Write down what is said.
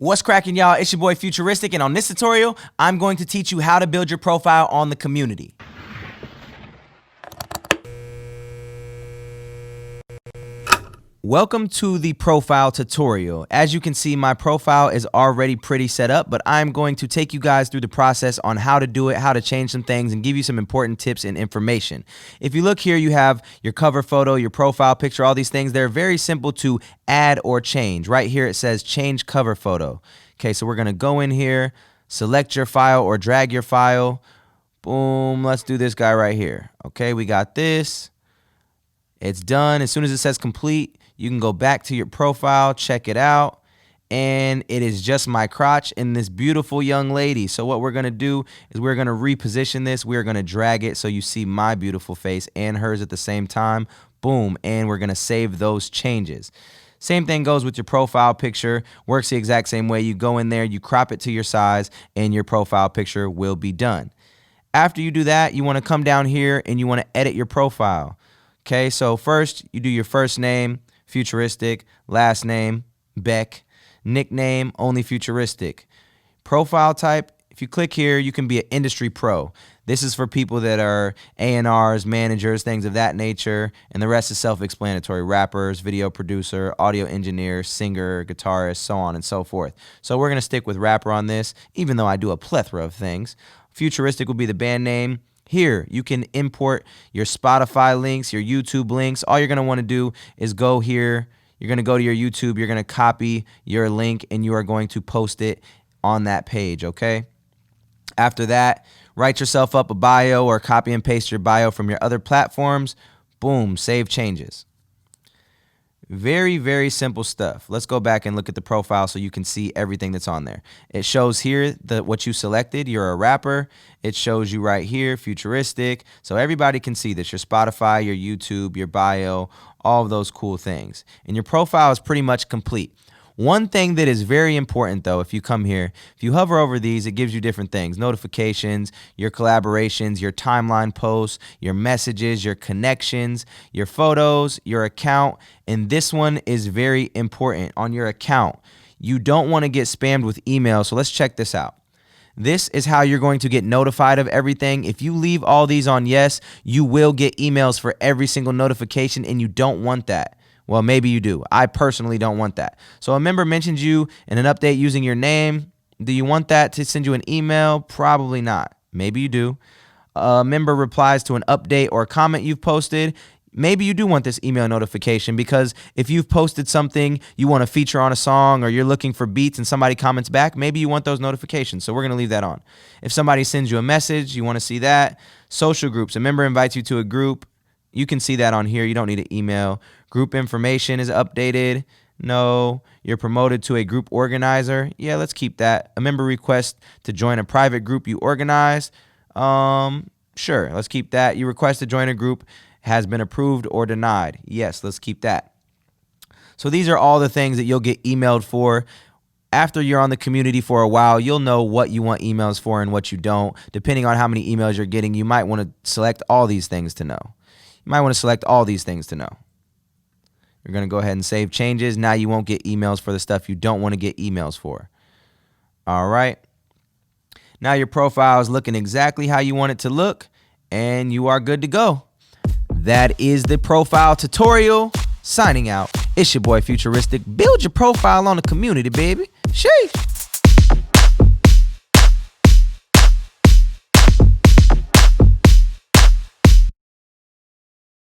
What's cracking, y'all? It's your boy Futuristic, and on this tutorial, I'm going to teach you how to build your profile on the community. Welcome to the profile tutorial. As you can see, my profile is already pretty set up, but I'm going to take you guys through the process on how to do it, how to change some things, and give you some important tips and information. If you look here, you have your cover photo, your profile picture, all these things. They're very simple to add or change. Right here, it says change cover photo. Okay, so we're gonna go in here, select your file or drag your file. Boom, let's do this guy right here. Okay, we got this. It's done. As soon as it says complete, you can go back to your profile, check it out, and it is just my crotch and this beautiful young lady. So what we're gonna do is we're gonna reposition this. We're gonna drag it so you see my beautiful face and hers at the same time. Boom, and we're gonna save those changes. Same thing goes with your profile picture. Works the exact same way. You go in there, you crop it to your size, and your profile picture will be done. After you do that, you wanna come down here and you wanna edit your profile. Okay, so first you do your first name, Futuristic, last name, Beck, nickname, only Futuristic. Profile type, if you click here, you can be an industry pro. This is for people that are A&Rs, managers, things of that nature, and the rest is self-explanatory. Rappers, video producer, audio engineer, singer, guitarist, so on and so forth. So we're gonna stick with rapper on this, even though I do a plethora of things. Futuristic will be the band name. Here, you can import your Spotify links, your YouTube links. All you're going to want to do is go here. You're going to go to your YouTube. You're going to copy your link, and you are going to post it on that page, okay? After that, write yourself up a bio or copy and paste your bio from your other platforms. Boom, save changes. Very, very simple stuff. Let's go back and look at the profile so you can see everything that's on there. It shows here what you selected. You're a rapper. It shows you right here, Futuristic. So everybody can see this, your Spotify, your YouTube, your bio, all of those cool things. And your profile is pretty much complete. One thing that is very important, though, if you come here, if you hover over these, it gives you different things. Notifications, your collaborations, your timeline posts, your messages, your connections, your photos, your account. And this one is very important. On your account, you don't want to get spammed with email. So let's check this out. This is how you're going to get notified of everything. If you leave all these on yes, you will get emails for every single notification, and you don't want that. Well, maybe you do. I personally don't want that. So a member mentions you in an update using your name. Do you want that to send you an email? Probably not. Maybe you do. A member replies to an update or comment you've posted. Maybe you do want this email notification, because if you've posted something you want to feature on a song, or you're looking for beats and somebody comments back, maybe you want those notifications. So we're going to leave that on. If somebody sends you a message, you want to see that. Social groups. A member invites you to a group. You can see that on here. You don't need an email. Group information is updated. No. You're promoted to a group organizer. Yeah, let's keep that. A member requests to join a private group you organize. Sure, let's keep that. You request to join a group, has been approved or denied. Yes, let's keep that. So these are all the things that you'll get emailed for. After you're on the community for a while, you'll know what you want emails for and what you don't. Depending on how many emails you're getting, you might want to select all these things to know. You might want to select all these things to know. You're going to go ahead and save changes. Now you won't get emails for the stuff you don't want to get emails for. All right. Now your profile is looking exactly how you want it to look, and you are good to go. That is the profile tutorial. Signing out. It's your boy Futuristic. Build your profile on the community, baby. Sheesh.